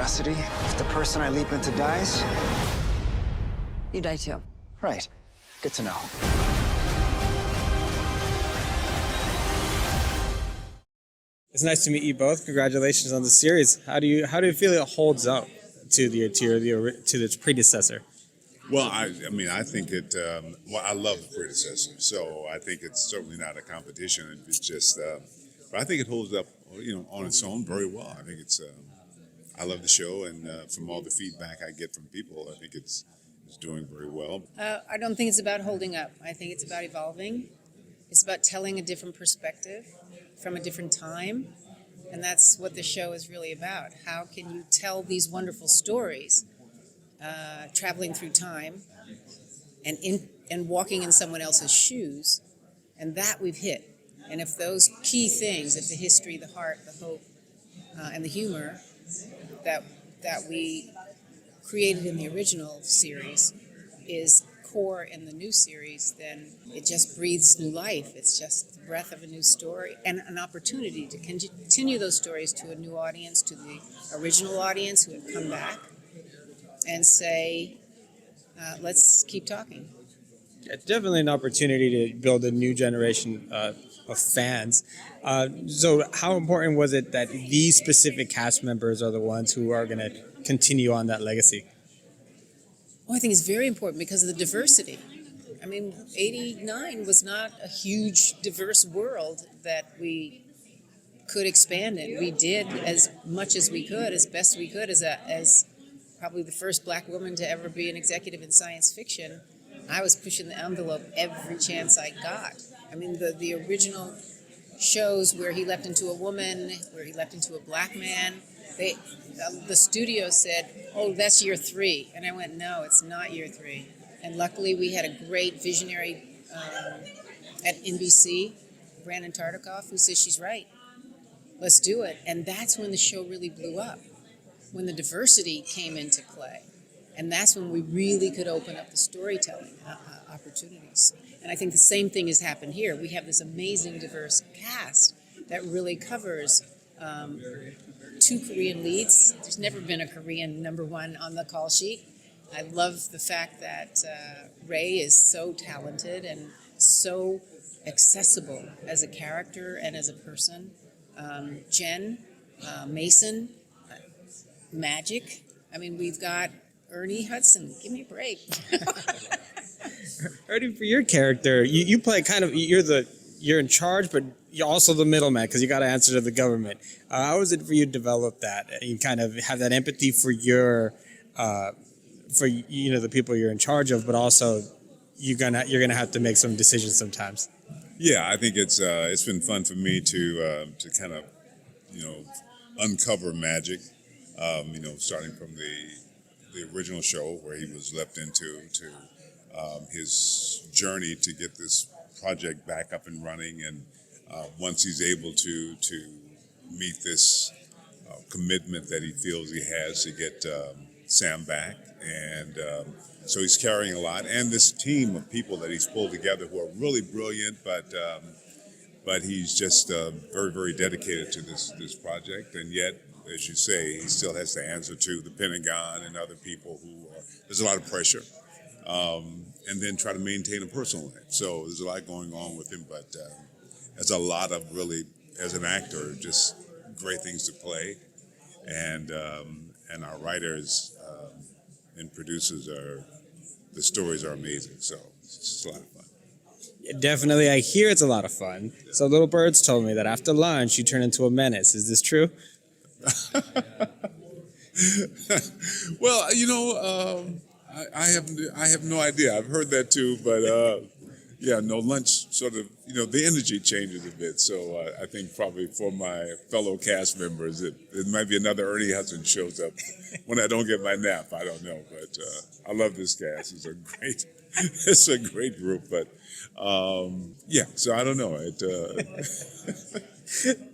curiosity, if the person I leap into dies? You die too. Right. Good to know. It's nice to meet you both. Congratulations on the series. How do you feel it holds up to its predecessor? Well, I think it. Well, I love the predecessor, so I think it's certainly not a competition. It's just, but I think it holds up, on its own very well. I think it's. I love the show, and from all the feedback I get from people, I think it's doing very well. I don't think it's about holding up. I think it's about evolving. It's about telling a different perspective from a different time, and that's what the show is really about. How can you tell these wonderful stories? Traveling through time and walking in someone else's shoes, and that we've hit. And if those key things, if the history, the heart, the hope, and the humor that we created in the original series is core in the new series, then it just breathes new life. It's just the breath of a new story and an opportunity to continue those stories to a new audience, to the original audience who have come back, and say, let's keep talking. It's definitely an opportunity to build a new generation of fans. So how important was it that these specific cast members are the ones who are going to continue on that legacy? Well, I think it's very important because of the diversity. I mean, 89 was not a huge, diverse world that we could expand in. We did as much as we could, as best we could, as probably the first black woman to ever be an executive in science fiction. I was pushing the envelope every chance I got. I mean, the original shows where he leapt into a woman, where he leapt into a black man, the studio said, "Oh, that's year 3." And I went, "No, it's not year 3." And luckily we had a great visionary at NBC, Brandon Tartikoff, who says she's right. Let's do it. And that's when the show really blew up, when the diversity came into play. And that's when we really could open up the storytelling opportunities. And I think the same thing has happened here. We have this amazing diverse cast that really covers 2 Korean leads. There's never been a Korean #1 on the call sheet. I love the fact that Ray is so talented and so accessible as a character and as a person. Jen, Mason, Magic. I mean, we've got Ernie Hudson. Give me a break. Ernie, for your character, you play kind of, you're in charge, but you're also the middleman because you got to answer to the government. How was it for you to develop that? You kind of have that empathy for the people you're in charge of, but also you're gonna have to make some decisions sometimes. Yeah, I think it's been fun for me to kind of uncover Magic. Starting from the original show where he was leapt into to his journey to get this project back up and running, and once he's able to meet this commitment that he feels he has to get Sam back, and so he's carrying a lot, and this team of people that he's pulled together who are really brilliant, but he's just very, very dedicated to this project, and yet, as you say, he still has to answer to the Pentagon and other people there's a lot of pressure, and then try to maintain a personal life. So there's a lot going on with him, but there's a lot of really, as an actor, just great things to play, and our writers and producers the stories are amazing. So it's just a lot of fun. Definitely, I hear it's a lot of fun. So Little Birds told me that after lunch you turn into a menace. Is this true? Well, I have no idea. I've heard that too, but lunch sort of, the energy changes a bit. So I think probably for my fellow cast members, it might be another Ernie Hudson shows up when I don't get my nap. I don't know, but I love this cast. It's a great group, but so I don't know.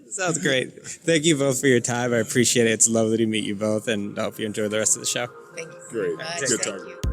Sounds great. Thank you both for your time. I appreciate it. It's lovely to meet you both, and I hope you enjoy the rest of the show. Thank you. Great. Much. Good Thank talking. you.